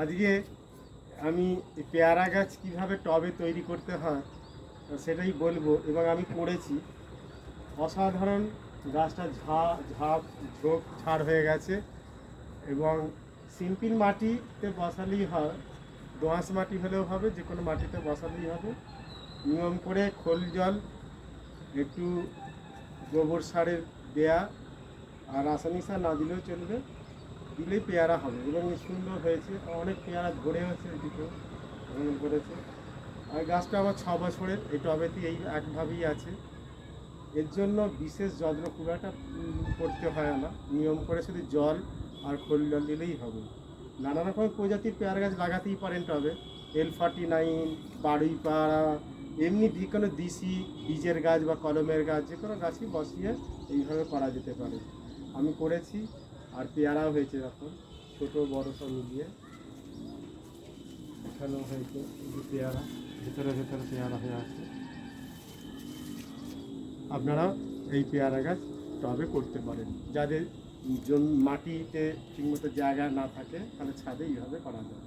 আজকে আমি এই পেয়ারা গাছ কীভাবে টবে তৈরি করতে হয় সেটাই বলবো, এবং আমি করেছি। অসাধারণ, গাছটা ঝাঁপ ঝোপ ঝাড় হয়ে গেছে, এবং সিম্পল মাটিতে বসালেই হয়, দোআঁশ মাটি হলেও হবে, যে কোনো মাটিতে বসালেই হবে। নিয়ম করে খোল জল, একটু গোবর সারের দেয়া, আর রাসায়নিক সার না দিলেও চলবে, দিলেই পেয়ারা হবে। এবং সুন্দর হয়েছে, অনেক পেয়ারা ধরে হচ্ছে, এদিকেও এমন করেছে। আর গাছটা আমার 6 বছরের, এই টবেতে এই একভাবেই আছে। এর জন্য বিশেষ যত্ন খুব একটা করতে হয় না, নিয়ম করে শুধু জল আর খোল জল দিলেই হবে। নানা রকম প্রজাতির পেয়ারা গাছ লাগাতেই পারেন টবে, L49, বারুইপাড়া, এমনি যে কোনো দেশি বীজের গাছ বা কলমের গাছ, যে কোনো গাছই বসিয়ে এইভাবে করা যেতে পারে। আমি করেছি, আর পেয়ারাও হয়েছে এখন, ছোটো বড়ো সব মিলিয়ে। এখানেও হয়েছে পেয়ারা, ভেতরে ভেতরে পেয়ারা হয়ে আছে। আপনারা এই পেয়ারা গাছ টবে করতে পারেন। যাদের মাটিতে ঠিকমতো জায়গা না থাকে, তাহলে ছাদে এইভাবে করা যায়।